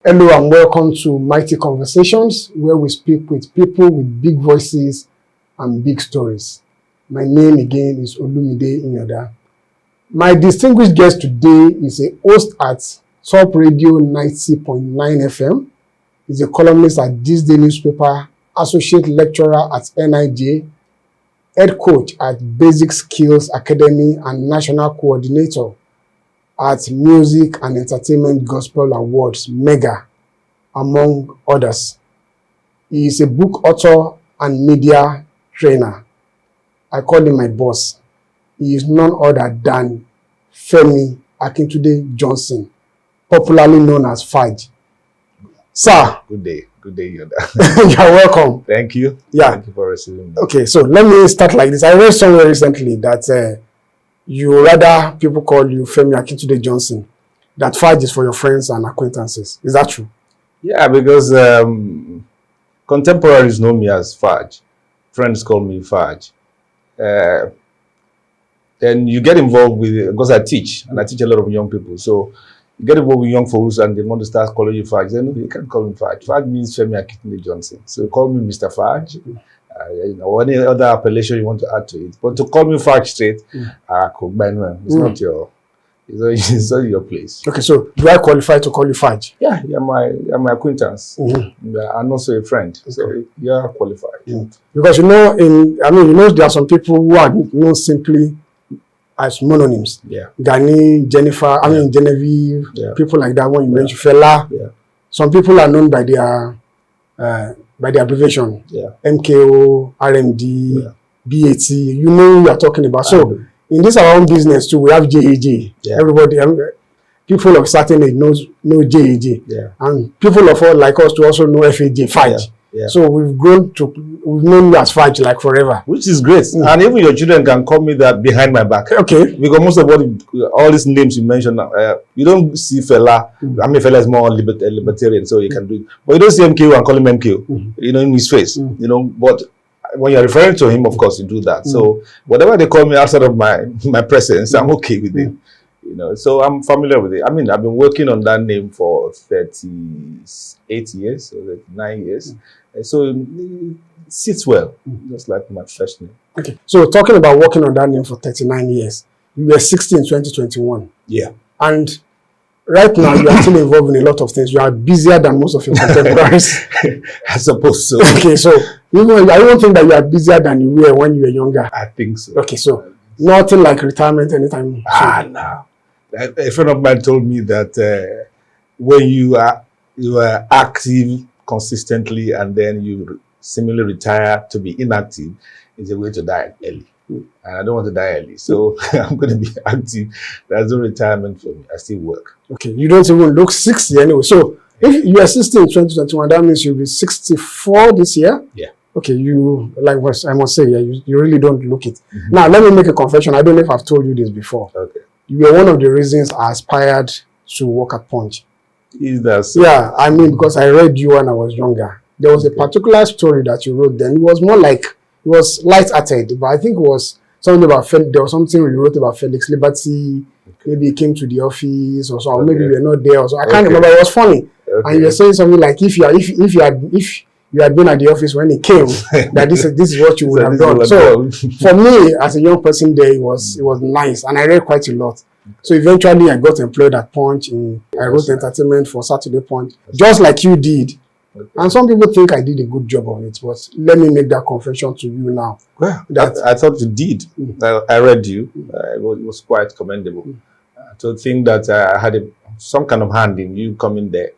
Hello and welcome to Mighty Conversations, where we speak with people with big voices and big stories. My name again is Olumide Inyoda. My distinguished guest today is a host at Top Radio 90.9 FM. He's a columnist at This Day newspaper, associate lecturer at NIJ, head coach at Basic Skills Academy, and national coordinator at Music and Entertainment Gospel Awards, MEGA, among others. He is a book author and media trainer. I call him my boss. He is none other than Femi Akintunde-Johnson, popularly known as Faj. Sir. Good day, Yoda. You're welcome. Thank you. Yeah. Thank you for receiving me. Okay, so let me start like this. I read somewhere recently that you rather people call you Femi Akintunde-Johnson, that Faj is for your friends and acquaintances. Is that true? Yeah, because contemporaries know me as Faj. Friends call me Faj. Then you get involved with, because I teach, and I teach a lot of young people. So you get involved with young folks and they want to start calling you Faj. Then you can't call me Faj. Faj means Femi Akintunde-Johnson. So call me Mr. Faj. Or any other appellation you want to add to it. But to call me Faj straight, it's not your, it's not your place. Okay, so do I qualify to call you Faj? Yeah, you're my acquaintance. I'm also a friend. So you're qualified. Because there are some people who are known simply as mononyms. Yeah. Gani, Jennifer, Genevieve, people like that. When you mention Fela, some people are known by their abbreviation. MKO, RMD, BAT. You know who you are talking about. So in this our own business too, we have JAJ. Everybody, people of certain age know JAJ. And people of all like us to also know FAJ, Faj. So we've known you as Faj like forever. Which is great. And even your children can call me that behind my back. Okay. Because most of all these names you mentioned, you don't see Fela. I mean, Fela is more libertarian, so you can do it. But you don't see MKO and call him MKO, in his face, But when you're referring to him, of course, you do that. So whatever they call me outside of my presence, I'm okay with it. So I'm familiar with it. I mean, I've been working on that name for 38 years, or 39 years. So it sits well, just like my first name. Okay. So talking about working on that name for 39 years, you were 60 in 2021. Yeah. And right now, you are still involved in a lot of things. You are busier than most of your contemporaries. I suppose so. Okay, so I don't think that you are busier than you were when you were younger. I think so. Okay, so nothing like retirement anytime soon. No. A friend of mine told me that when you are active consistently and then you seemingly retire to be inactive, is a way to die early. And I don't want to die early, so I'm going to be active. There's no retirement for me. I still work. Okay, you don't even look 60 anyway. So if you are 60 in 2021, that means you'll be 64 this year. Yeah. Okay, I must say, you really don't look it. Now, let me make a confession. I don't know if I've told you this before. Okay. You were one of the reasons I aspired to work at Punch. Is that so? Yeah, I mean, because I read you when I was younger. There was a particular story that you wrote then. It was more like, it was light-hearted, but I think it was something about, there was something you wrote about Felix Liberty. Maybe he came to the office or so, or maybe you were not there or so. I can't remember. It was funny. And you were saying something like, if you had been at the office when he came, that this is what you would have done. So for me, as a young person there, it was nice, and I read quite a lot. So eventually, I got employed at Punch. I wrote entertainment for Saturday Punch, just like you did. And some people think I did a good job of it, but let me make that confession to you now. Well, I thought you did. I read you. It was quite commendable. To think that I had some kind of hand in you coming there,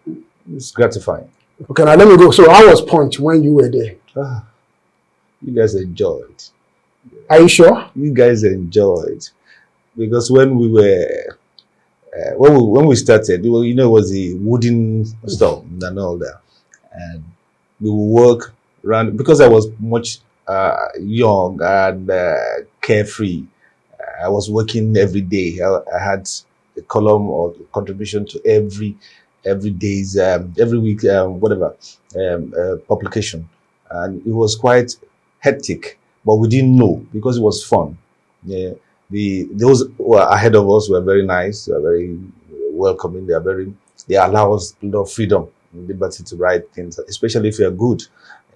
it's gratifying. Okay, now let me go. So how was Punch when you were there? You guys enjoyed. Are you sure? You guys enjoyed. Because when we were, when we started, it was a wooden store and all that. And we would work around, because I was much young and carefree. I was working every day. I had a column or contribution to every day's, every week, publication. And it was quite hectic, but we didn't know because it was fun. Yeah. Those who are ahead of us were very nice, they were very welcoming, they are very they allow us a lot of freedom, liberty to write things, especially if you're good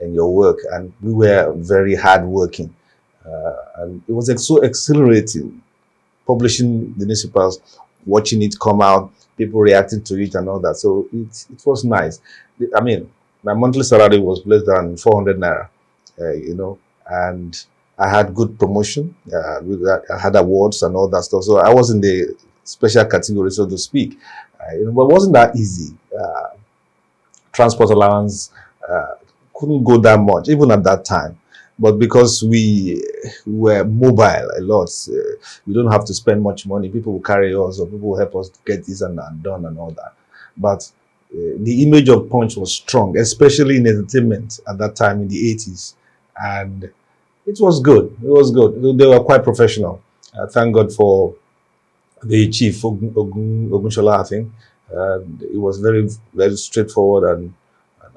in your work. And we were very hardworking. And it was so exhilarating publishing the newspapers, watching it come out, people reacting to it and all that. So it was nice. I mean, my monthly salary was less than 400 naira, and I had good promotion. I had awards and all that stuff. So I was in the special category, so to speak. But it wasn't that easy. Transport allowance couldn't go that much, even at that time. But because we were mobile a lot, we don't have to spend much money. People will carry us, or people will help us get this and done and all that. But the image of Punch was strong, especially in entertainment at that time in the 80s. And it was good. It was good. They were quite professional. Thank God for the chief, Ogunshola, I think. It was very, very straightforward, and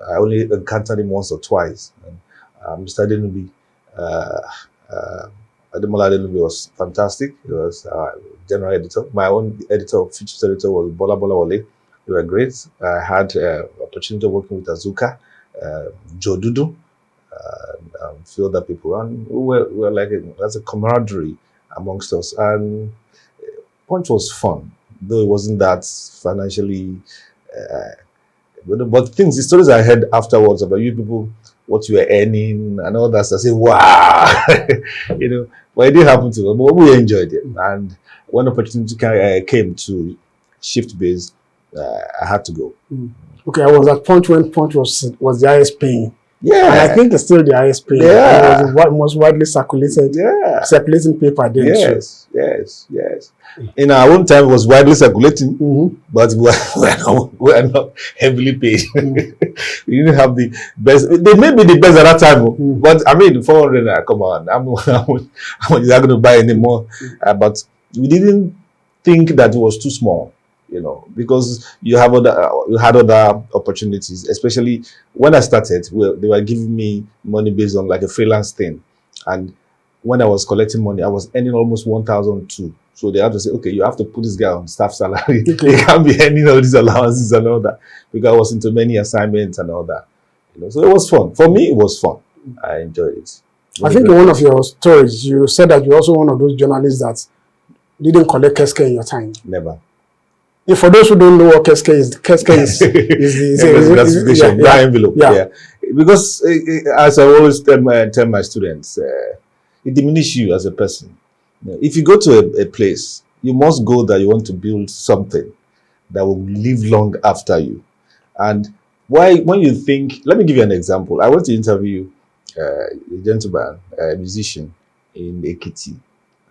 I only encountered him once or twice. And Mr. Adenubi, Ademola Adenubi was fantastic. He was general editor. My own editor, features editor, was Bola Wale. They were great. I had opportunity of working with Azuka, Joe Dudu, and a few other people. And we were like, that's a camaraderie amongst us. And Punch was fun, though it wasn't that financially. But the stories I heard afterwards about you people, what you were earning and all that, so I say, wow, but it didn't happen to us. But we enjoyed it. And when opportunity came to shift base, I had to go. Okay, I was at Punch when Punch was the highest paying. Yeah. And I think it's still the highest paying. Yeah. It was the most widely circulating paper then. Yes. In our own time, it was widely circulating, but we were not heavily paid. We didn't have the best. They may be the best at that time, but I mean, 400, come on, I'm not going to buy anymore. But we didn't think that it was too small. Because you had other opportunities, especially when I started, they were giving me money based on like a freelance thing. And when I was collecting money, I was earning almost 1,002. So they had to say, okay, you have to put this guy on staff salary. He can't be earning all these allowances and all that, because I was into many assignments and all that. So it was fun. For me, it was fun. I enjoyed it. I think in one of your stories, you said that you're also one of those journalists that didn't collect KSK in your time. Never. For those who don't know what KSK is the classification, brown envelope. Yeah. Because as I always tell my students, it diminishes you as a person. If you go to a place, you must go that you want to build something that will live long after you. And when you think, let me give you an example. I went to interview a gentleman, a musician in Ekiti.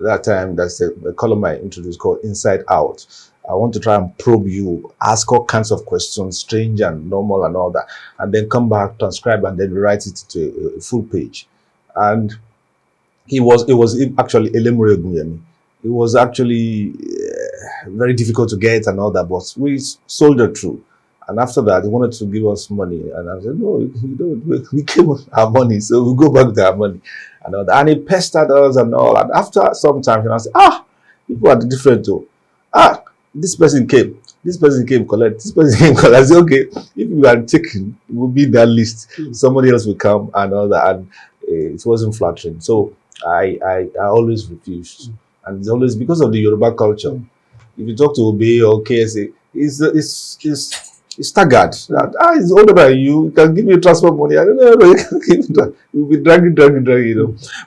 That time, that's a column I introduced called Inside Out. I want to try and probe you, ask all kinds of questions, strange and normal and all that, and then come back, transcribe, and then write it to a full page. And it was actually Elemure Ogunyemi. It was actually very difficult to get and all that, but we soldiered through. And after that, he wanted to give us money, and I said, no, you don't. We gave our money, so we go back to our money and all that. And he pestered us and all. And after some time, I said, people are different too. This person came, collect, this person came, collect. I said, okay, if you are taken, it will be that list. Somebody else will come and all that. And it wasn't flattering. So I always refused. And it's always because of the Yoruba culture. If you talk to Obe or KSA, it's staggered. He's older than you. He can give you transport money. I don't know. We'll be dragging.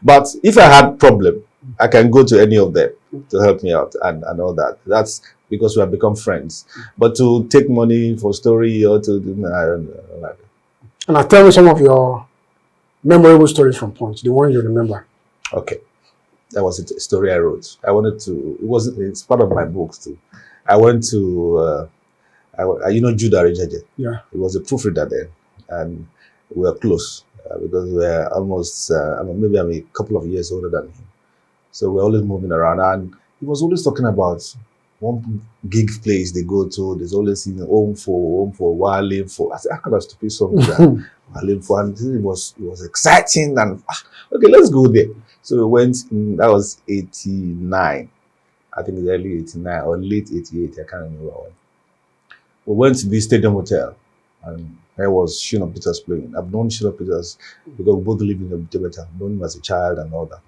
But if I had problem, I can go to any of them to help me out and all that. That's because we have become friends. But to take money for story or to do, I don't like it. And now tell me some of your memorable stories from Punch, the one you remember. Okay. That was a story I wrote. It's part of my books too. I went to, Judah Rejaje. Yeah. He was a proofreader then. And we were close because we were almost, maybe I'm a couple of years older than him. So we're always moving around. And he was always talking about one gig place they go to. There's always home for Wale for. I said, how can I stupid song that? Wale for, and it was exciting. And okay, let's go there. So we went. That was 89. I think it's early 89 or late 88. I can't remember when. we went to the Stadium Hotel, and there was Shina Peters playing. I've known Shina Peters because we both live in the Tibet. I've known him as a child and all that.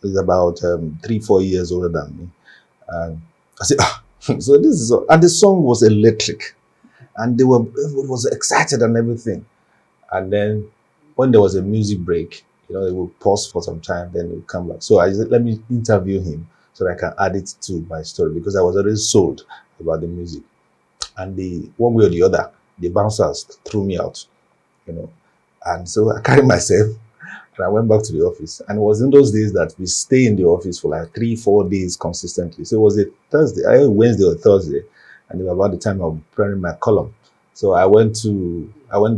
He's about 3-4 years older than me. And I said, so this is, and the song was electric. And everyone was excited and everything. And then when there was a music break, they would pause for some time, then they would come back. So I said, let me interview him so that I can add it to my story, because I was already sold about the music. And one way or the other, the bouncers threw me out, And so I carried myself and I went back to the office. And it was in those days that we stay in the office for like 3-4 days consistently. So it was a Thursday, Wednesday or Thursday, and it was about the time I was preparing my column. So I went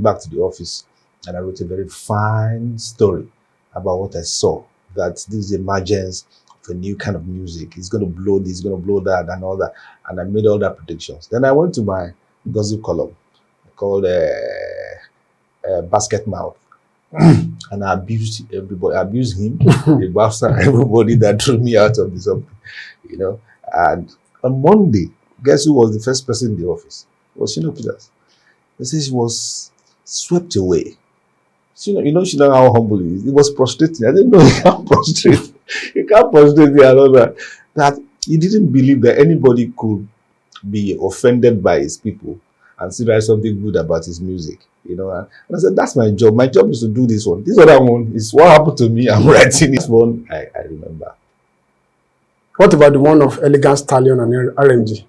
back to the office and I wrote a very fine story about what I saw, that this is the emergence of a new kind of music. It's going to blow this, it's going to blow that and all that. And I made all that predictions. Then I went to my gossip column called Basket Mouth. And I abused everybody. I abused him, the bastard, everybody that threw me out of the something, And on Monday, guess who was the first person in the office? It was Shina Peters. They said she was swept away. She know how humble he is. It was frustrating. I didn't know he can't prostrate. He can't prostrate me and all that. That he didn't believe that anybody could be offended by his people and still write something good about his music. And I said, that's my job. My job is to do this one. This other one is what happened to me. I'm writing this one. I remember. What about the one of Elegant Stallion and RMG?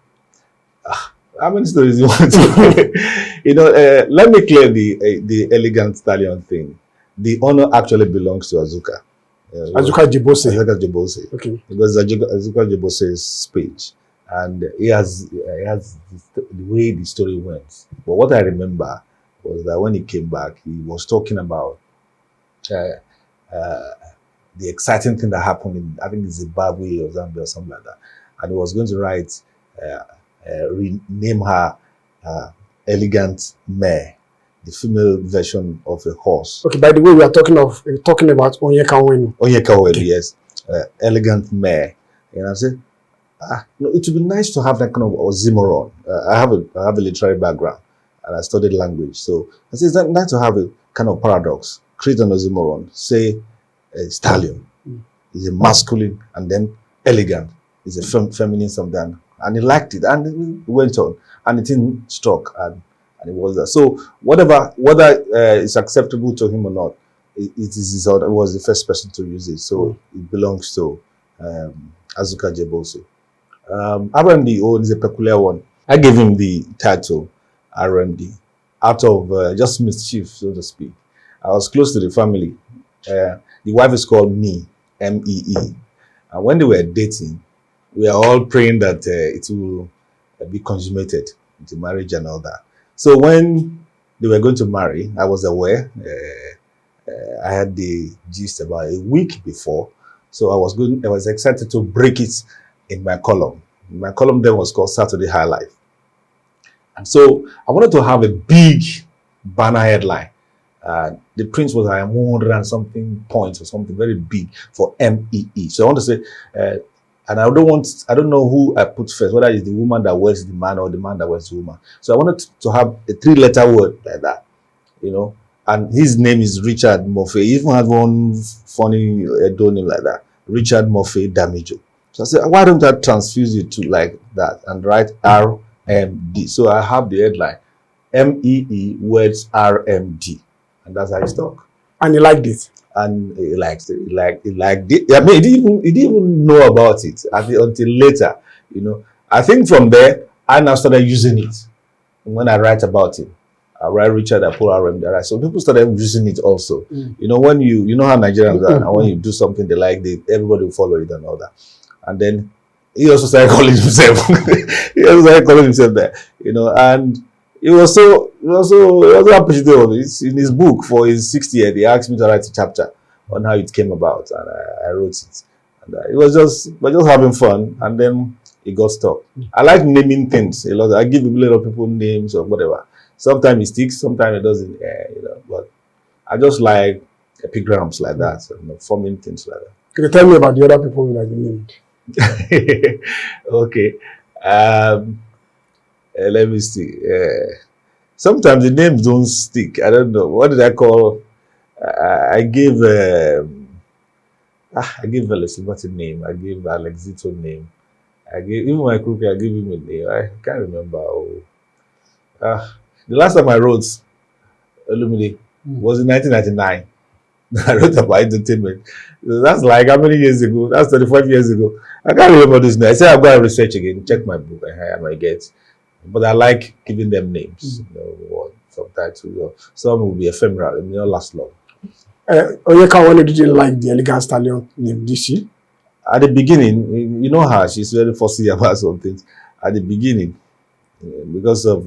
How many stories you want to let me clear the Elegant Stallion thing. The honor actually belongs to Azuka. Azuka Jebose. Azuka Jebose. Okay. Because Azuka Jebose's page. And he has the way the story went. But what I remember was that when he came back, he was talking about the exciting thing that happened in, I think, Zimbabwe or Zambia or something like that. And he was going to write, rename her Elegant Mare, the female version of a horse. Okay, by the way, we are talking about Onyeka Onwenu. Onyeka Onwenu, yes. Elegant Mare. And I said, it would be nice to have that kind of oxymoron. I have a literary background and I studied language. So I said, it's nice to have a kind of paradox. Create an oxymoron. Say stallion is a masculine and then elegant is a feminine something. And he liked it and it went on and it didn't struck and it was that. So whether it's acceptable to him or not, it was the first person to use it. So it belongs to Azuka Jebose. RMD is a peculiar one. I gave him the title RMD out of just mischief, so to speak. I was close to the family. The wife is called Me, M-E-E. And when they were dating, we are all praying that it will be consummated into marriage and all that. So when they were going to marry, I was aware. I had the gist about a week before. So I was excited to break it in my column. My column then was called Saturday High Life. And so I wanted to have a big banner headline. The print was like 100 and something points or something very big for MEE. So I want to say, and I don't know who I put first, whether it's the woman that wears the man or the man that wears the woman. So I wanted to have a 3-letter word like that, and his name is Richard Murphy. He even had one funny name like that, Richard Murphy Damijo. So I said, why don't I transfuse it to like that and write RMD? So I have the headline, MEE words RMD. And that's how it stuck. And he liked it. And he liked it. He liked it. I mean, he didn't even know about it until later. I think from there, I now started using it. And when I write about it, I write Richard, I put RMD. So people started using it also. When you know how Nigerians are, and when you do something they like, everybody will follow it and all that. And then he also started calling himself. There, and he was so appreciative of it. In his book for his 60th, he asked me to write a chapter on how it came about, and I wrote it. And it was just having fun, and then it got stuck. I like naming things a lot. I give a lot of people names or whatever. Sometimes it sticks, sometimes it doesn't. But I just like epigrams like that, forming things like that. Can you tell me about the other people that you named? Okay. Let me see. Sometimes the names don't stick. I don't know. What did I call? I gave. I gave Velasquez a name. I gave Alexito name. I gave even my cookie. I gave him a name. I can't remember. Oh, the last time I wrote Illumine was in 1999. I wrote about entertainment. That's like how many years ago? That's 35 years ago. I can't remember this name. I said I'll go and research again, check my book, I might get. But I like giving them names, or some titles. Or some will be ephemeral, it may not last long. Oyeka wanted to like the elegant stallion name DC. At the beginning, you know her, she's very fussy about some things. At the beginning, because of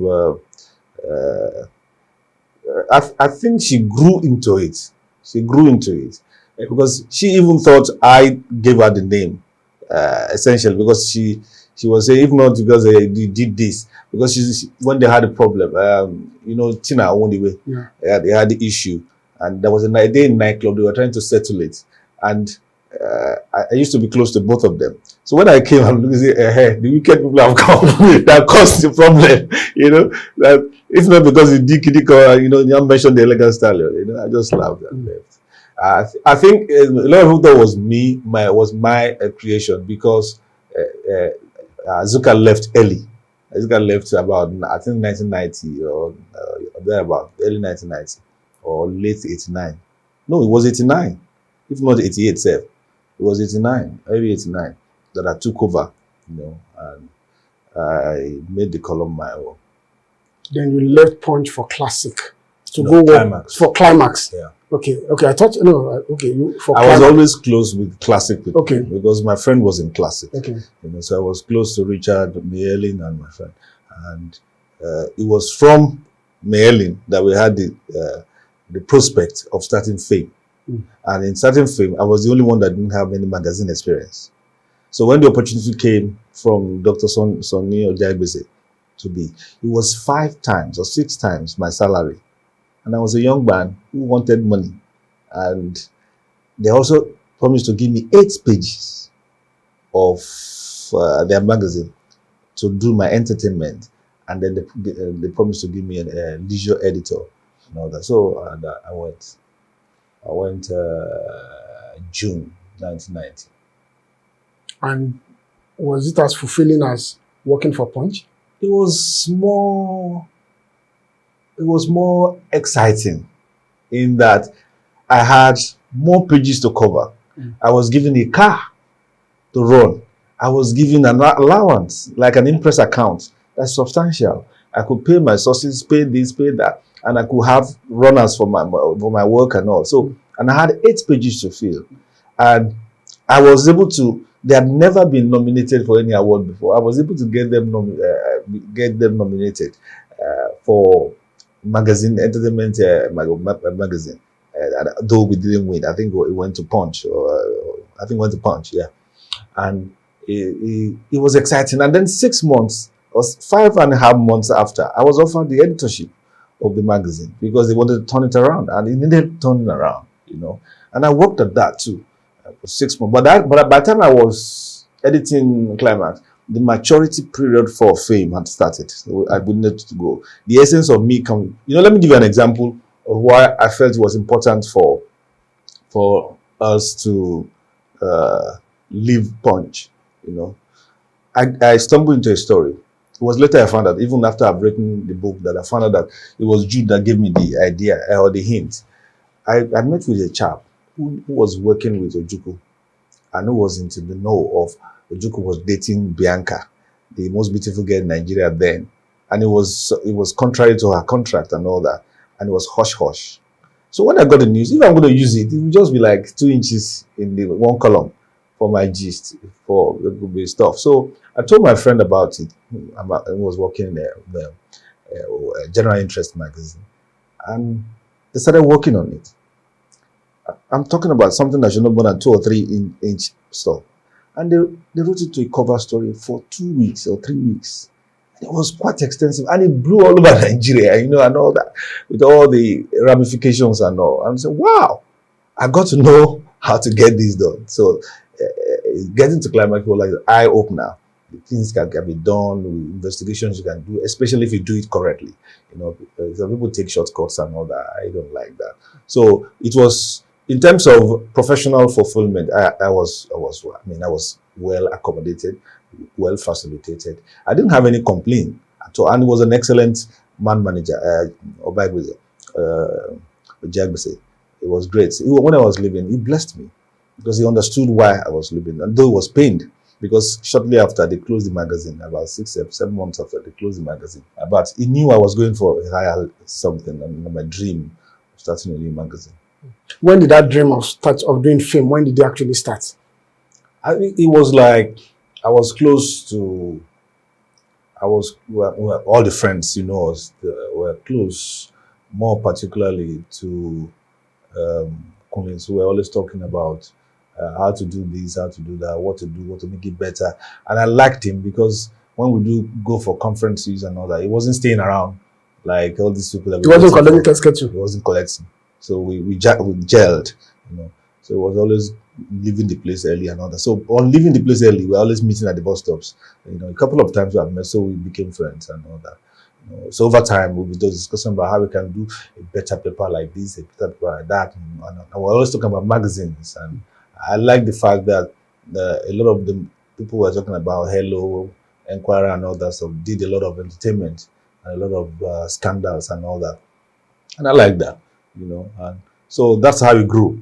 I think she grew into it. She grew into it because she even thought I gave her the name, essentially because she was saying, if not because they did this, because she when they had a problem, Tina won the way, they had the issue, and there was a day in nightclub they were trying to settle it, and I used to be close to both of them. So when I came, I'm looking and say, hey, the wicked people have come that caused the problem, that if not because you did or you mentioned the elegant style, I just laughed and left. I think a lot of people thought was my creation because Zuka left early. Zuka left about I think 1990 or thereabout, early 1990 or late 89. No, it was 89, if not 88. It was 89, early 89 that I took over, and I made the column my own. Then you left Punch for Classic to No, go Climax. for Climax. Yeah. Okay. I thought okay. I was always close with Classic people, okay, because my friend was in Classic. Okay. So I was close to Richard, Mayelin, and my friend, and it was from Mayelin that we had the prospect of starting Fame. And in starting Fame, I was the only one that didn't have any magazine experience. So when the opportunity came from Dr. Sonny Ojaibese to be, it was 5 times or 6 times my salary. And I was a young man who wanted money. And they also promised to give me 8 pages of their magazine to do my entertainment. And then they promised to give me a leisure editor and all that. So I went. June 1990. And was it as fulfilling as working for Punch? It was more exciting in that I had more pages to cover. I was given a car to run. I was given an allowance, like an Impress account. That's substantial. I could pay my sources, pay this, pay that, and I could have runners for my work and all. So, and I had 8 pages to fill, and I was able to. They had never been nominated for any award before. I was able to get them nominated for entertainment magazine. Though we didn't win, I think it went to Punch, yeah. And it was exciting. And then 6 months or 5.5 months after, I was offered the editorship of the magazine because they wanted to turn it around, and it needed turning around, And I worked at that too for 6 months. But by the time I was editing Climax, the maturity period for Fame had started. So I needed to go. The essence of me coming. Let me give you an example of why I felt it was important for us to leave Punch. I stumbled into a story. It was later I found out, even after I've written the book, that I found out that it was Jude that gave me the idea or the hint. I met with a chap who was working with Ojukwu and who was into the know of Ojukwu was dating Bianca, the most beautiful girl in Nigeria then. And it was contrary to her contract and all that. And it was hush-hush. So when I got the news, if I'm going to use it, it would just be like 2 inches in the one column for my gist, for the stuff. So I told my friend about it, who was working in the General Interest magazine. And they started working on it. I'm talking about something that should not more than 2 or 3 inch stuff. And they wrote it to a cover story for 2 weeks or 3 weeks. It was quite extensive, and it blew all over Nigeria, and all that, with all the ramifications and all. And I said, wow, I got to know how to get this done. So getting to Climax was like an eye-opener, things can be done, investigations you can do, especially if you do it correctly. Some people take shortcuts and all that. I don't like that. So it was, in terms of professional fulfillment, I was well accommodated, well facilitated. I didn't have any complaint at all, and he was an excellent man manager. Jagbese. It was great. When I was leaving, he blessed me because he understood why I was leaving, and though he was pained because shortly after they closed the magazine, about 6-7 months after they closed the magazine, but he knew I was going for a higher something, and my dream of starting a new magazine. When did that dream of doing film, when did it actually start? It was like I was close to. All the friends, us, were close, more particularly to Collins, who were always talking about how to do this, how to do that, what to do, what to make it better. And I liked him because when we do go for conferences and all that, he wasn't staying around like all these people. He wasn't collecting schedule. He wasn't collecting. So we gelled, So it was always leaving the place early and all that. So on leaving the place early, we're always meeting at the bus stops. A couple of times we have met, so we became friends and all that. So over time, we'll be discussing about how we can do a better paper like this, a better paper like that. And we're always talking about magazines. And I like the fact that a lot of the people were talking about Hello, Enquirer and all that stuff, did a lot of entertainment and a lot of scandals and all that. And I like that, And so that's how we grew.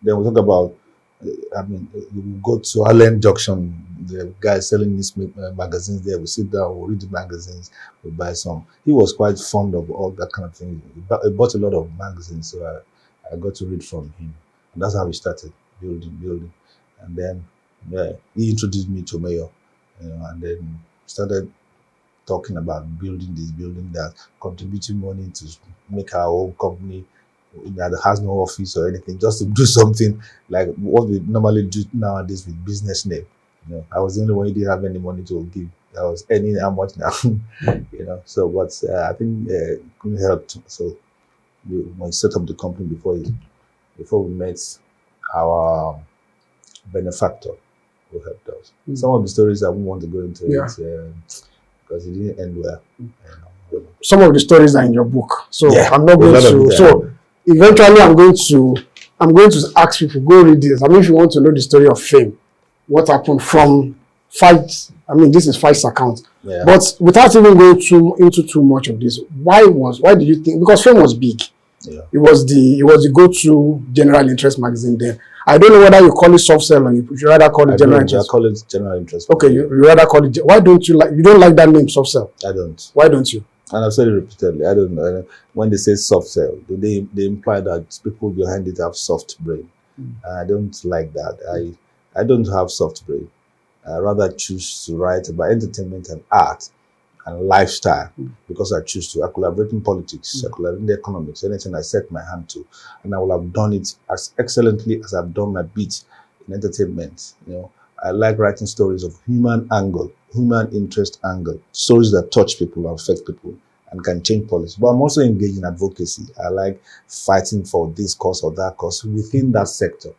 Then we talk about, we go to Allen Junction, the guy selling these magazines there. We sit down, we read the magazines, we buy some. He was quite fond of all that kind of thing. He bought a lot of magazines, so I got to read from him. And that's how we started building. And then he introduced me to Mayor, and then started talking about building this, building that, contributing money to make our own company that has no office or anything, just to do something like what we normally do nowadays with business name. I was the only one who didn't have any money to give. I was earning how much now, So, but I think couldn't help. So, when we set up the company before we met our benefactor who helped us. Some of the stories I won't want to go into it because it didn't end well. Some of the stories are in your book, so I'm not going to. So eventually, I'm going to ask people, go read this. If you want to know the story of Fame, what happened from Fight. This is Fight's account. Yeah. But without even going into too much of this, why did you think? Because Fame was big. Yeah. It was the go-to general interest magazine then. I don't know whether you call it soft sell or you rather call it general interest. I call it general interest. Okay, you rather call it. Why don't you like that name, soft sell? I don't. Why don't you? And I've said it repeatedly. I don't know. When they say soft sell, they imply that people behind it have soft brain. I don't like that. I don't have soft brain. I rather choose to write about entertainment and art and lifestyle because I choose to. I collaborate in politics, I collaborate in the economics, anything I set my hand to, and I will have done it as excellently as I've done my bit in entertainment. I like writing stories of human interest angle, stories that touch people, affect people, and can change policy. But I'm also engaged in advocacy. I like fighting for this cause or that cause within that sector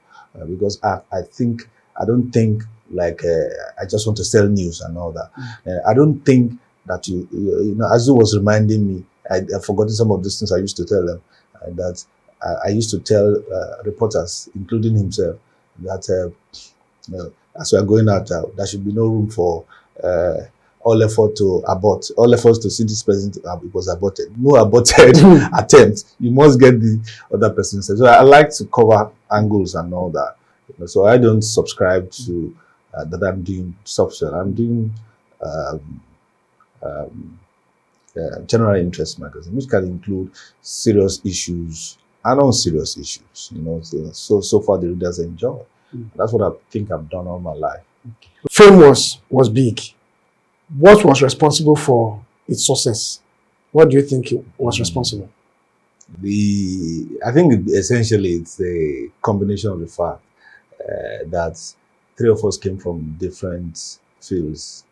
because I don't think like I just want to sell news and all that. I don't think that Azu was reminding me, I've forgotten some of these things I used to tell them, that I used to tell reporters, including himself, that as we are going out, there should be no room for all effort to abort, all efforts to see this person it was aborted. No aborted attempt. You must get the other person. So I like to cover angles and all that. So I don't subscribe to that I'm doing soft sell. I'm doing general interest magazine, which can include serious issues and unserious issues. So far the readers enjoy. That's what I think I've done all my life. Fame was big. What was responsible for its success? What do you think was responsible? I think essentially it's a combination of the fact that three of us came from different fields.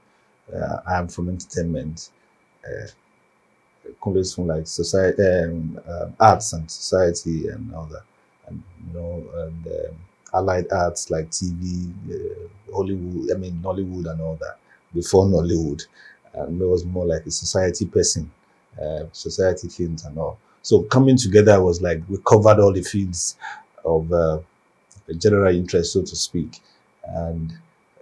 I am from entertainment, colleagues from like society, arts and society and all that, and allied arts like TV, Hollywood, Nollywood and all that. before Nollywood, and it was more like a society person, society things and all. So coming together was like we covered all the fields of general interest, so to speak, and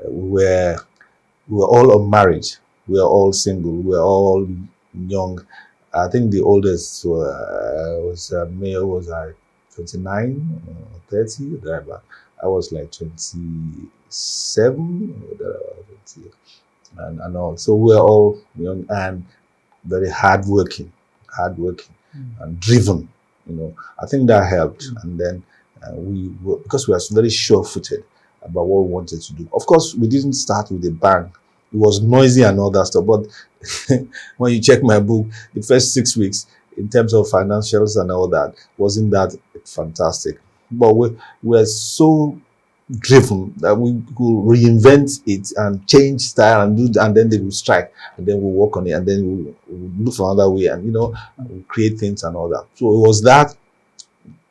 we were all unmarried, we were all single, we were all young. I think the oldest was male was like 29 or 30, whatever. I was like 27 or whatever, 20, and all. So we were all young and very hardworking and driven. I think that helped. And then we were, because we were very sure-footed about what we wanted to do. Of course, we didn't start with a bang. It was noisy and all that stuff. But when you check my book, the first 6 weeks, in terms of financials and all that, wasn't that fantastic. But we were so driven that we could reinvent it and change style and do, and then they will strike, and then we'll work on it, and then we'll look for another way, and we'll create things and all that. So it was that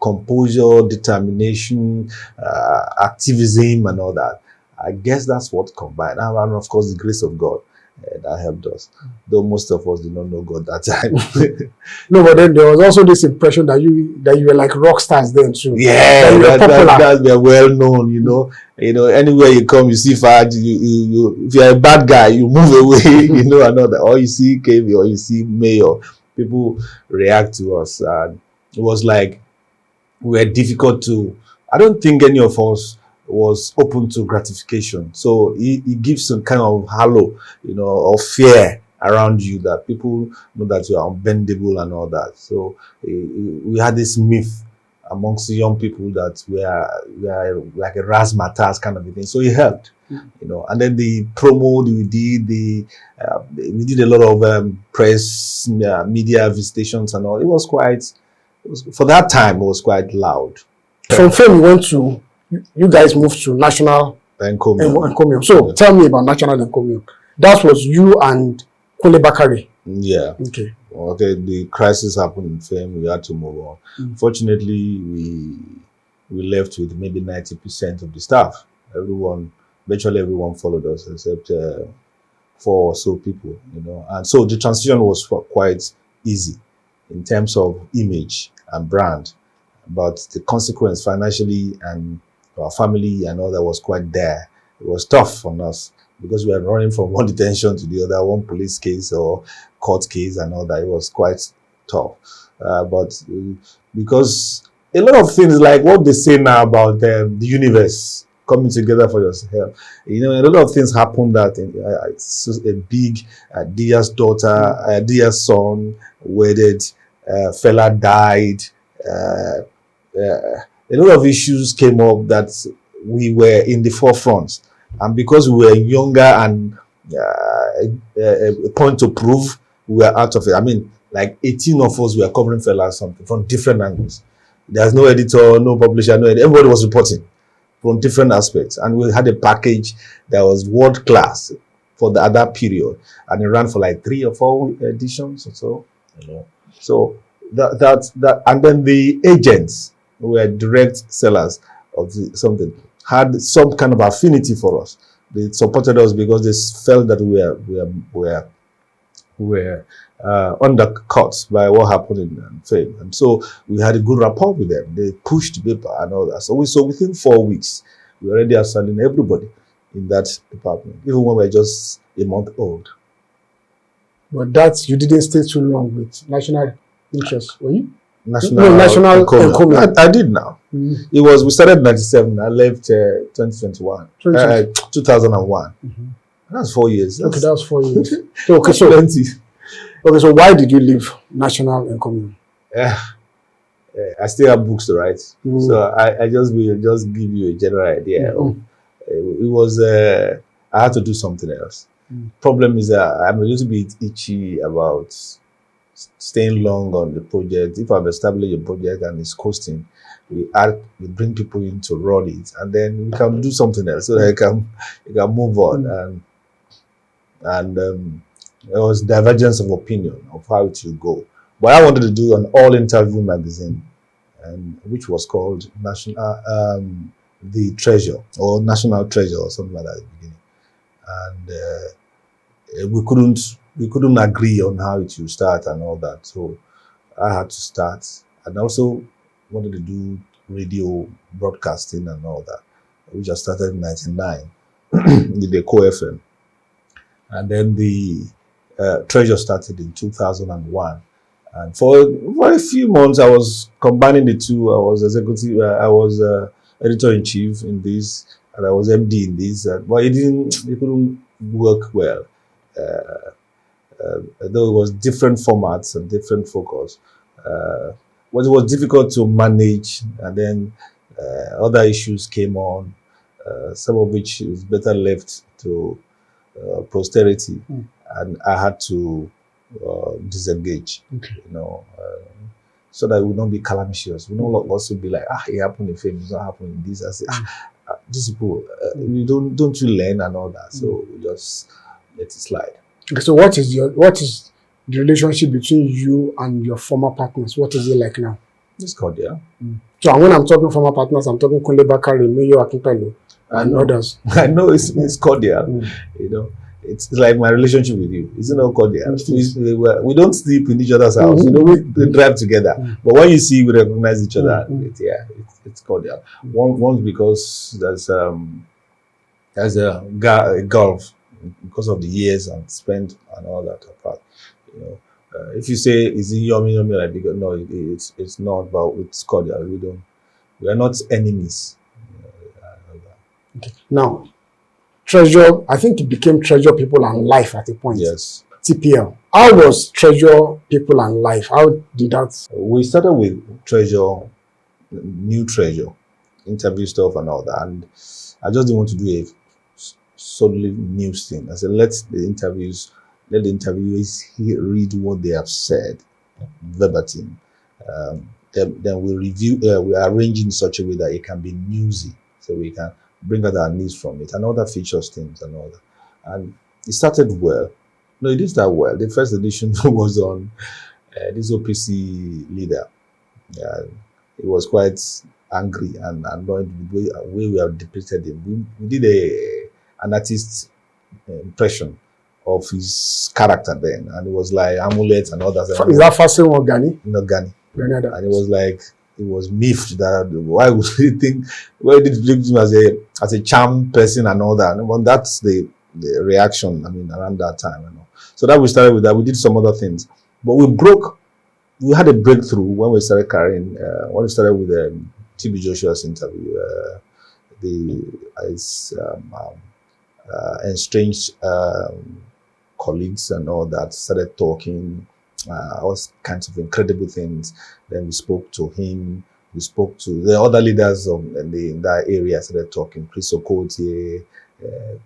composure, determination, activism, and all that. I guess that's what combined, and of course the grace of God that helped us. Though most of us did not know God that time. No, but then there was also this impression that you were like rock stars then too. Yeah, that they're well known. Anywhere you come, you see Faj. You if you're a bad guy, you move away. And all that. Or you see KB, or you see Mayor. People react to us, and it was like we were difficult to. I don't think any of us was open to gratification. So it gives some kind of halo, or fear around you, that people know that you are unbendable and all that. So we had this myth amongst the young people that we are like a razzmatazz kind of a thing. So it helped, And then the promo we did, we did a lot of press, media visitations and all. For that time, it was quite loud. From Fame, you guys moved to National Encomium. So tell me about National Encomium. That was you and Kunle Bakare. Yeah. Okay. The crisis happened in Fame. We had to move on. Fortunately, we left with maybe 90% of the staff. Virtually everyone followed us except 4 or so people. And so the transition was quite easy in terms of image and brand, but the consequence financially and our family and all that was quite there. It was tough on us because we were running from one detention to the other, one police case or court case and all that. It was quite tough. But because a lot of things, like what they say now about the universe coming together for yourself, a lot of things happened that a big Dia's daughter, Dia's son wedded, fella died, a lot of issues came up that we were in the forefront, and because we were younger and a point to prove, we were out of it. I mean, like 18 of us were covering fella something from different angles. There's no editor, no publisher, no editor. Everybody was reporting from different aspects, and we had a package that was world class for the other period, and it ran for like 3 or 4 editions or so. So that, and then the agents who were direct sellers of something had some kind of affinity for us. They supported us because they felt that we were undercut by what happened in Fame, and so we had a good rapport with them. They pushed the paper and all that. So within 4 weeks, we already are selling everybody in that department, even when we were just a month old. But you didn't stay too long with National Interest, were you? National Encomium. I did now. We started in 97. I left 2001. 2001. That's 4 years. Okay, that's 4 years. Okay, so plenty. Okay, so why did you leave National Encomium? I still have books to write, so I just give you a general idea. It was I had to do something else. Problem is that I'm a little bit itchy about staying long on the project. If I've established a project and it's costing, we bring people in to run it, and then we can do something else so that you can move on. And there was divergence of opinion of how it should go. But I wanted to do an all-interview magazine, and which was called The Treasure, or National Treasure, or something like that at the beginning. And we couldn't agree on how it should start and all that. So I had to start, and also wanted to do radio broadcasting and all that, which I started in '99 with the Co-FM, and then the Treasure started in 2001. And for a few months, I was combining the two. I was executive, I was editor in chief in this, and I was MD in this. But it couldn't work well. Uh, though it was different formats and different focus. But it was difficult to manage, and then other issues came on, some of which is better left to posterity, and I had to disengage, Okay. so that it would not be calamitous. We don't also be like, it happened in Femi, it's not happening in this. I say, these people, we don't you learn and all that, so we just let it slide. Okay, so what is the relationship between you and your former partners? What is it like now? It's cordial. So when I'm talking former partners, I'm talking Kunle Bakari, Mayo Akintunde, and others. I know it's cordial. It's like my relationship with you. It's not cordial. We don't sleep in each other's house. We drive together. But when you see, we recognize each other. It's cordial. One because there's a gulf because of the years and spent and all that apart. If you say is it yummy like because no, it's not. But it's cordial. We are not enemies. Okay. Now, Treasure, I think it became Treasure People and Life at a point. Yes. TPL. How was Treasure People and Life? How did that? We started with Treasure, New Treasure, interview stuff and all that. And I just didn't want to do a solely news thing. I said, let the interviewees read what they have said verbatim. Then we review, we arrange in such a way that it can be newsy, so we can bring out our news from it and other features things and all that. And it started well. No, it didn't start well. The first edition was on this OPC leader. He was quite angry and annoyed with the way we have depicted him. We did an artist impression of his character then, and it was like amulets and others. Is that Fasil or Gani? Not Gani. Granada. And it was like, it was miffed that why would he think, why did he look at him as a charm person and all that? And that's the reaction, around that time. So that we started with that. We did some other things, but we had a breakthrough when we started carrying, when we started with TB Joshua's interview, his estranged colleagues and all that started talking, all kinds of incredible things. Then we spoke to him. We spoke to the other leaders in that area, started talking. Chris Okotie,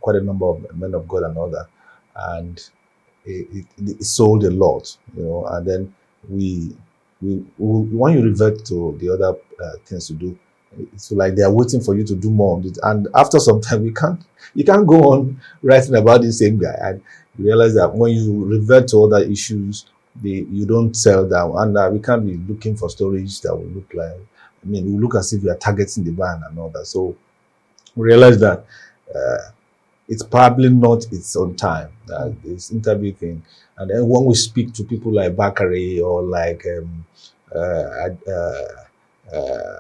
quite a number of men of God and all that. And it sold a lot, And then when you revert to the other things to do, it's like they are waiting for you to do more. And after some time, you can't go on writing about the same guy. And you realize that when you revert to other issues, you don't sell down, and we can't be looking for stories that will look like, we look as if we are targeting the band and all that. So we realize that it's probably not its own time, this interview thing. And then when we speak to people like Bakare or like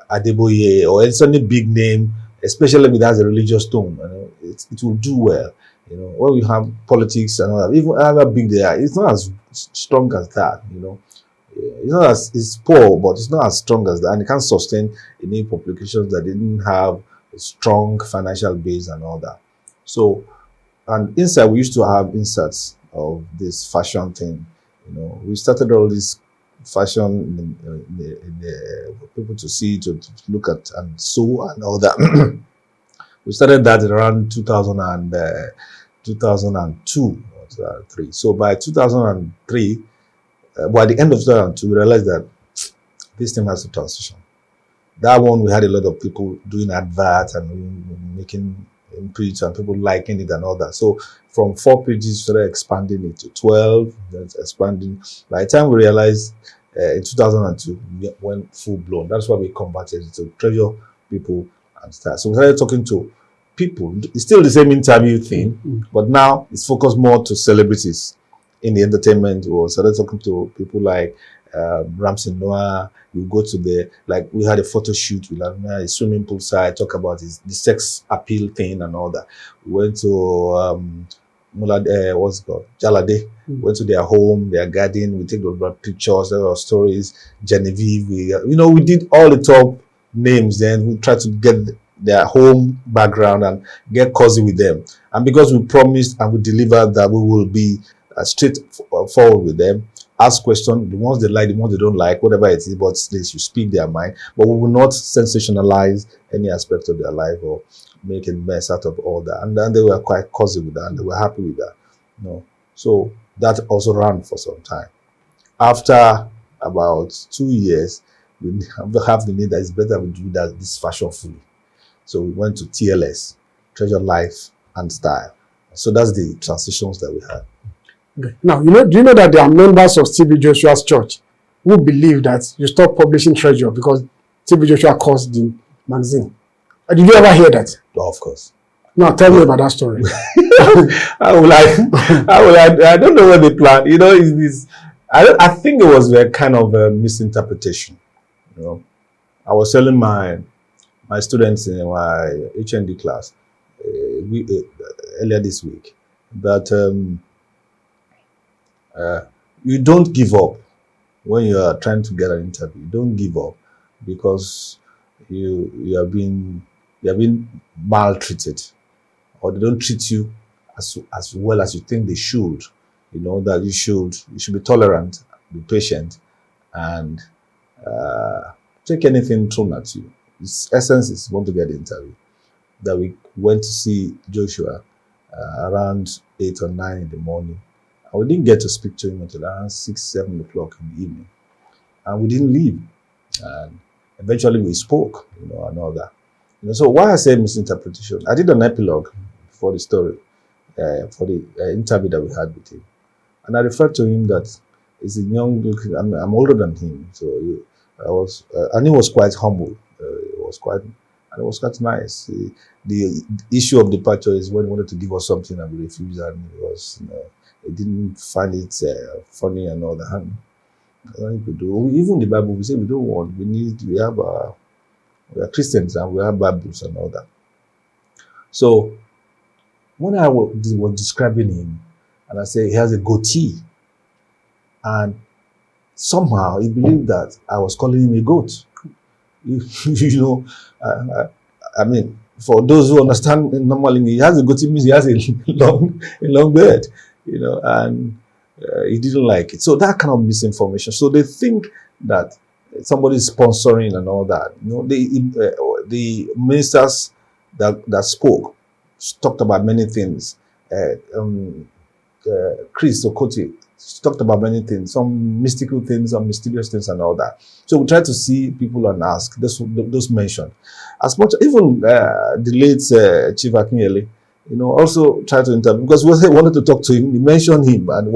Adeboye or any big name, especially if it has a religious tone, it will do well. When we have politics and all that, even however big they are, it's not as strong as that. It's poor, but it's not as strong as that, and it can't sustain any publications that didn't have a strong financial base and all that. So, and inside we used to have inserts of this fashion thing. We started all this fashion in for people to see, to look at and sew and all that. We started that around 2002 or 2003. So by 2003, by the end of 2002, we realized that this thing has to transition. That one, we had a lot of people doing adverts and making inputs and people liking it and all that. So from 4 pages, we started expanding it to 12, then expanding. By the time we realized in 2002, we went full blown. That's why we converted it to Treasure People and Stars. So we started talking to people. It's still the same interview thing, but now it's focused more to celebrities in the entertainment world. Started talking to people like Ramsey Noah. You go to we had a photo shoot with a swimming pool side, talk about the sex appeal thing and all that. We went to what's it called? Jalade. Went to their home, their garden. We take those pictures, there were stories. Genevieve, we did all the top names. Then we tried to get their home background and get cozy with them. And because we promised and we delivered that we will be straightforward with them, ask questions, the ones they like, the ones they don't like, whatever it is, but they should speak their mind. But we will not sensationalize any aspect of their life or make a mess out of all that. And then they were quite cozy with that and they were happy with that. So that also ran for some time. After about 2 years, we have the need that it's better we do this fashion fully. So we went to TLS, Treasure Life and Style. So that's the transitions that we had. Okay. Now, do you know that there are members of TB Joshua's church who believe that you stop publishing Treasure because TB Joshua caused the magazine? Did you ever hear that? Oh, of course. Now, tell me about that story. I don't know what they planned. I think it was a kind of a misinterpretation. I was telling my students in my HND class earlier this week that you don't give up when you are trying to get an interview. You don't give up because you are being maltreated, or they don't treat you as well as you think they should. That you should be tolerant, be patient, and take anything thrown at you. Its essence is you want to get the interview. That we went to see Joshua around 8 or 9 in the morning. And we didn't get to speak to him until around 6, 7 o'clock in the evening. And we didn't leave. And eventually we spoke, and all that. So why I say misinterpretation? I did an epilogue for the story, for the interview that we had with him. And I referred to him that he's a young, I'm older than him. So and he was quite humble. It was quite nice. The issue of departure is when he wanted to give us something and we refused, and he didn't find it funny and all that. And even the Bible, we say we don't want. We are Christians and we have Bibles and all that. So when I was describing him, and I said he has a goatee, and somehow he believed that I was calling him a goat. I mean, for those who understand normally, he has a goatee means he has a long beard, and he didn't like it. So that kind of misinformation. So they think that somebody is sponsoring and all that. The ministers that spoke talked about many things. Chris Okotie talked about many things, some mystical things, some mysterious things and all that. So we try to see people and ask those mentioned. As much, even the late Chief Akinyele, also tried to interview because we wanted to talk to him. He mentioned him and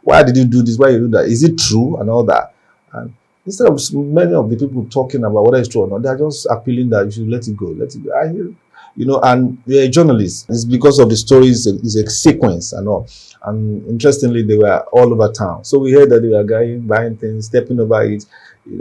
why did you do this? Why you do that? Is it true? And all that. And instead of many of the people talking about whether it's true or not, they're just appealing that you should let it go. Let it go. I hear, and we're a journalist. It's because of the stories, it's a sequence and all. And interestingly, they were all over town. So we heard that they were buying things, stepping over it. We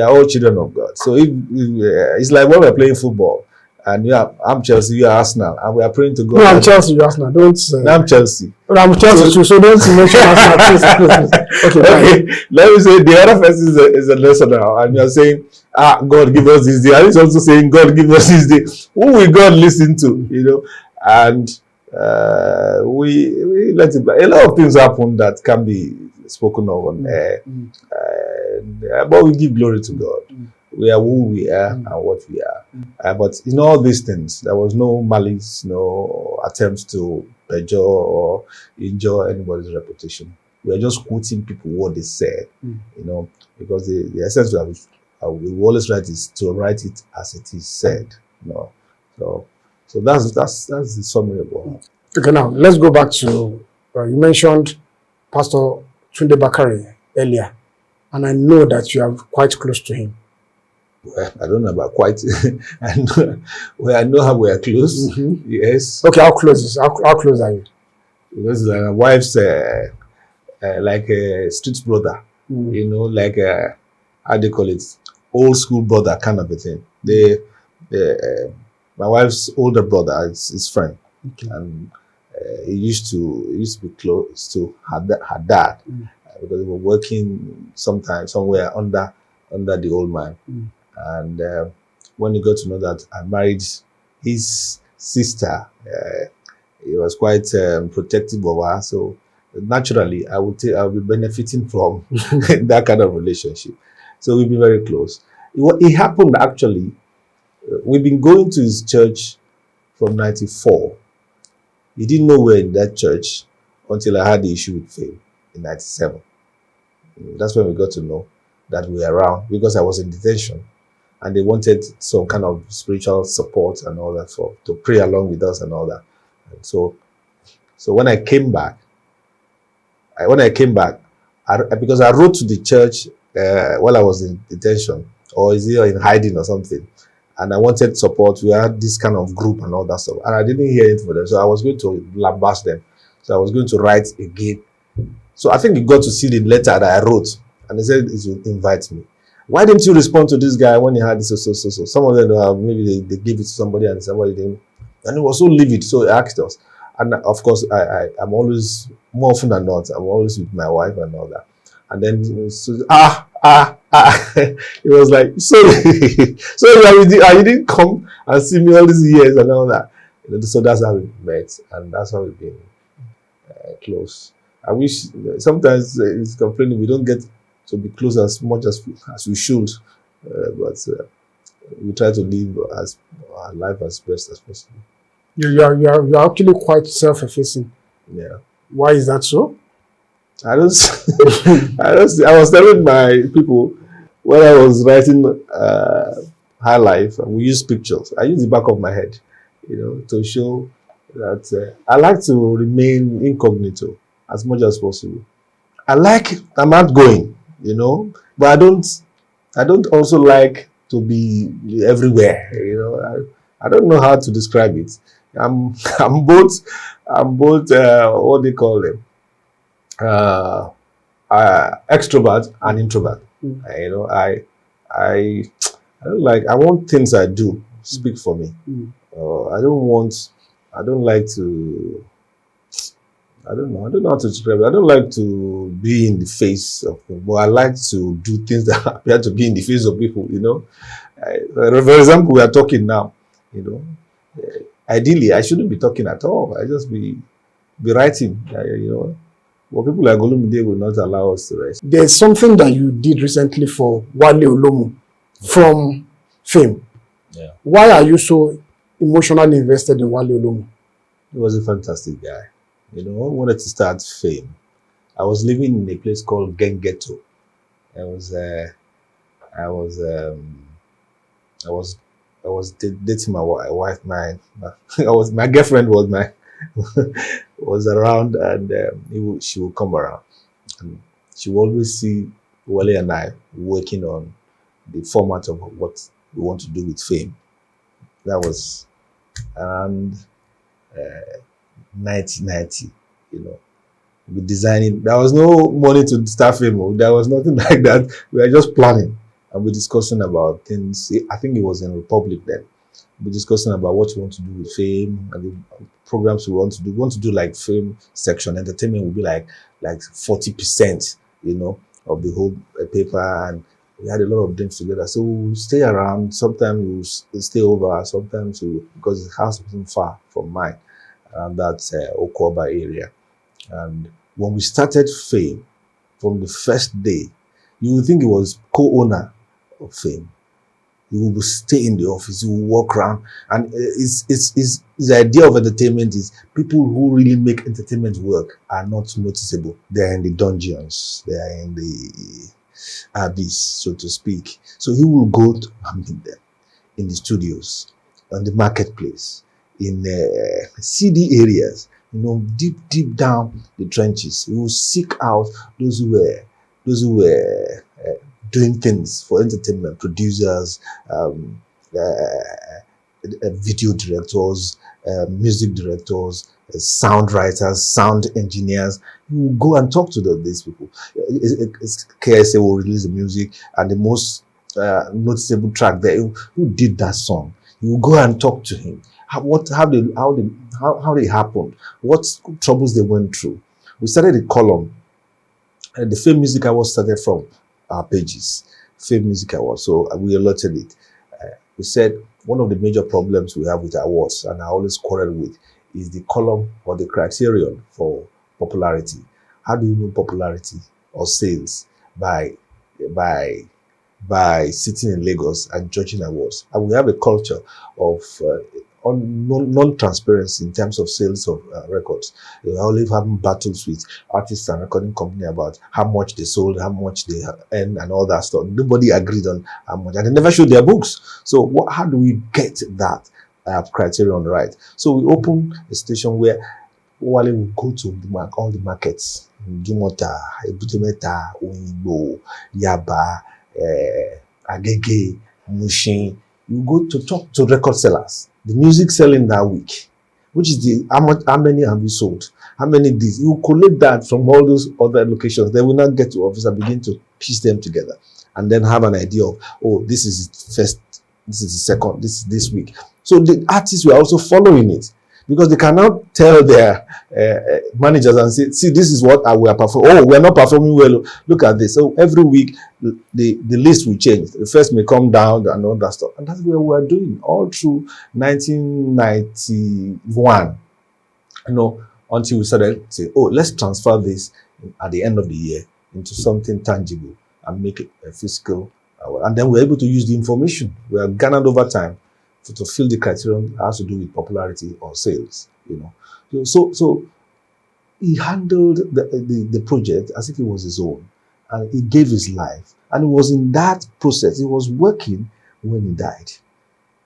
are all children of God. So it's like when we're playing football, and I'm Chelsea, you are Arsenal, and we are praying to God. No, I'm Chelsea, you're Arsenal. Don't say. I'm Chelsea. But I'm Chelsea too, so don't mention Arsenal. Okay. Let me say the other person is a lesson now, and you're saying, God give us this day. And he's also saying, God give us this day. Who will God listen to? And we let it. A lot of things happen that can be spoken of on air, but we give glory to God. We are who we are and what we are. But in all these things, there was no malice, no attempts to perjure or injure anybody's reputation. We are just quoting people what they said, because the essence we always write is to write it as it is said. So that's the summary of all. Okay, now let's go back to you mentioned Pastor Tunde Bakare earlier, and I know that you are quite close to him. Well, I don't know about quite. I know, well, I know how we are close. Yes. Okay, how close are you? Because my wife's like a street brother, like how do you call it, old school brother kind of a thing. My wife's older brother is his friend, and he used to be close to her dad because they were working sometimes somewhere under the old man. And when he got to know that I married his sister, he was quite protective of her. So naturally, I'll be benefiting from that kind of relationship. So we've been very close. It happened actually. We've been going to his church from '94. He didn't know we're in that church until I had the issue with Fame in '97. That's when we got to know that we were around because I was in detention and they wanted some kind of spiritual support and all that to pray along with us and all that. And so when I came back, because I wrote to the church while I was in detention, or is it in hiding or something, and I wanted support. We had this kind of group and all that stuff, and I didn't hear it from them. So I was going to lambast them. So I was going to write again. So I think he got to see the letter that I wrote, and he said he would invite me. Why didn't you respond to this guy when he had this? So. Some of them maybe they gave it to somebody and somebody didn't, and it was so livid. So he asked us, and of course I'm always, more often than not, I'm always with my wife and all that. And then it was like, sorry, sorry, you didn't come and see me all these years and all that. So that's how we met, and that's how we've been close. I wish sometimes it's complaining we don't get to be close as much as we should, but we try to live our life as best as possible. You're actually quite self-effacing. Yeah. Why is that so? I was telling my people when I was writing High Life, and we use pictures. I use the back of my head, to show that I like to remain incognito as much as possible. I'm outgoing, but I don't also like to be everywhere, I don't know how to describe it. I'm both what they call them, extrovert and introvert. I don't like, I want things I do speak for me. I don't like to, I don't know how to describe it. I don't like to be in the face of people, but I like to do things that appear to be in the face of people, for example, we are talking now, ideally I shouldn't be talking at all. I just be writing, but people like Olumide will not allow us to rest. There's something that you did recently for Wale Olomu from Fame. Yeah. Why are you so emotionally invested in Wale Olomu? He was a fantastic guy. I wanted to start Fame. I was living in a place called Gengeto. I was dating my wife. My girlfriend was around, and she would come around, and she would always see Wale and I working on the format of what we want to do with Fame. That was around 1990. We designing. There was no money to start Fame. There was nothing like that. We were just planning, and we're discussing about things. I think it was in Republic then. We're discussing about what we want to do with Fame and the programs we want to do. We want to do like Fame section. Entertainment will be like 40%, of the whole paper, and we had a lot of things together. So we'll stay around. Sometimes we'll stay over. Sometimes because the house wasn't far from mine, around that Okoba area. And when we started Fame, from the first day, you would think it was co-owner of Fame. You will stay in the office, you will walk around, and the idea of entertainment is people who really make entertainment work are not noticeable. They are in the dungeons, they are in the abyss, so to speak. So he will go to meet them in the studios, on the marketplace, in CD areas, deep down the trenches. He will seek out those who were doing things for entertainment, producers, video directors, music directors, sound writers, sound engineers. You go and talk to these people. KSA will release the music and the most noticeable track there. Who did that song? You go and talk to him. How they happened? What troubles they went through? We started a column, and the Fame Music Award started from our pages. Fame Music Award. So we allotted it. We said one of the major problems we have with awards, and I always quarrel with, is the column or the criterion for popularity. How do you know popularity or sales? By sitting in Lagos and judging awards. And we have a culture of non-transparency in terms of sales of records. We always having battles with artists and recording company about how much they sold, how much they earned, and all that stuff. Nobody agreed on how much, and they never showed their books. So how do we get that criterion right? So we open a station where Wale will go to all the markets. Jumota, Ebutemeta, Oyinbo, Yaba, Agege, Mushin. You go to talk to record sellers. The music selling that week, which is how many have you sold? How many these? You collect that from all those other locations. They will not get to office and begin to piece them together, and then have an idea of, oh, this is the first, this is the second, this is this week. So the artists were also following it, because they cannot tell their managers and say, see, this is what we are performing. Oh, we are not performing well. Look at this. So every week, the list will change. The first may come down and all that stuff. And that's what we are doing all through 1991. Until we started saying, oh, let's transfer this at the end of the year into something tangible and make it a physical. And then we're able to use the information we have garnered over time to fill the criterion that has to do with popularity or sales. So he handled the project as if it was his own, and he gave his life. And it was in that process, he was working when he died.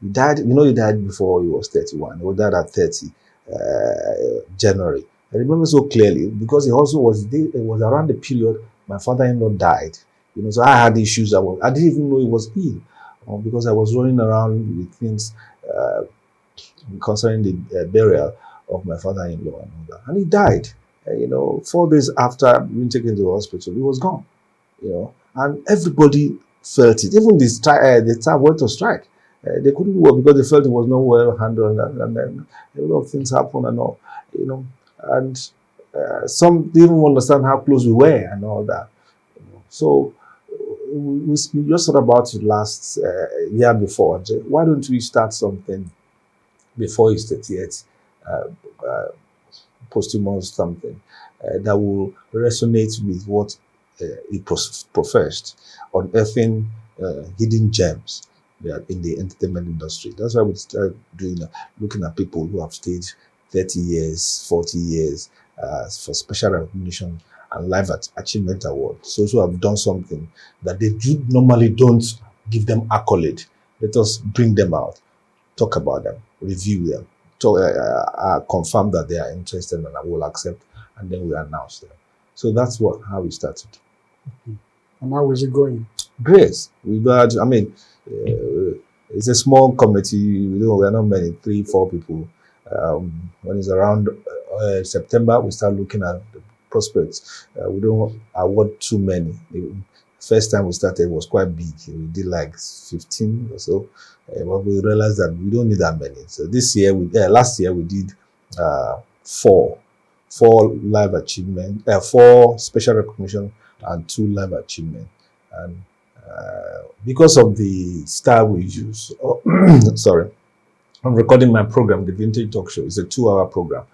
He died, he died before he was 31. He died at 30 January. I remember so clearly because it also was around the period my father-in-law died. So I had issues. I didn't even know he was ill. Because I was running around with things concerning the burial of my father-in-law and all that. And he died. 4 days after being taken to the hospital, he was gone. And everybody felt it. Even the staff went to strike. They couldn't work because they felt it was not well handled, and then a lot of things happened and all. And some didn't understand how close we were and all that. So we just thought about it last year before. Why don't we start something before his 30th, posthumous something that will resonate with what he professed, unearthing hidden gems in the entertainment industry. That's why we started looking at people who have stayed 30 years, 40 years for special recognition and life achievement award. So have done something that they normally don't give them accolade. Let us bring them out, talk about them, review them, confirm that they are interested and I will accept, and then we announce them. So that's how we started. And how is it going? Great. It's a small committee. We are not many, 3-4 people. When it's around September, we start looking at the prospects. We don't award too many. The first time we started was quite big. We did like 15 or so, but we realized that we don't need that many. So last year we did 4 live achievement, 4 special recognition and 2 live achievement. And because of the style we use, sorry, I'm recording my program, the Vintage Talk Show. It's a 2-hour program.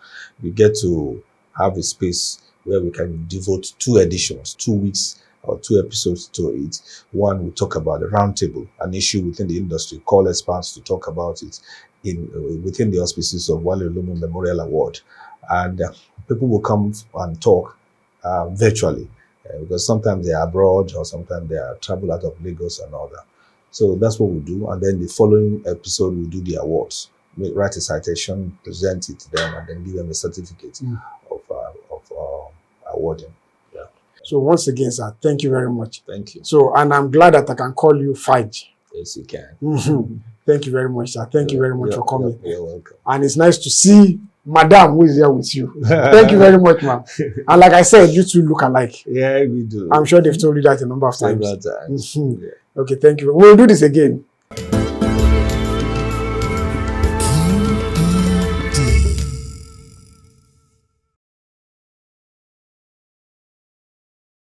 We get to have a space where we can devote 2 editions, 2 weeks or 2 episodes to it. One, we talk about the roundtable, an issue within the industry, call experts to talk about it within the auspices of Wale Olumo Memorial Award. And people will come and talk virtually because sometimes they are abroad or sometimes they are travel out of Lagos and all that. So that's what we do. And then the following episode, we do the awards. We write a citation, present it to them, and then give them a certificate of awarding. Yeah. So once again, sir, thank you very much. Thank you. So, and I'm glad that I can call you Faj. Yes, you can. Thank you very much, sir. Thank you very much for coming. You're welcome. And it's nice to see Madam who is here with you. Thank you very much, ma'am. And like I said, you two look alike. Yeah, we do. I'm sure they've told you that a number of times. Several times. Okay, thank you. We'll do this again.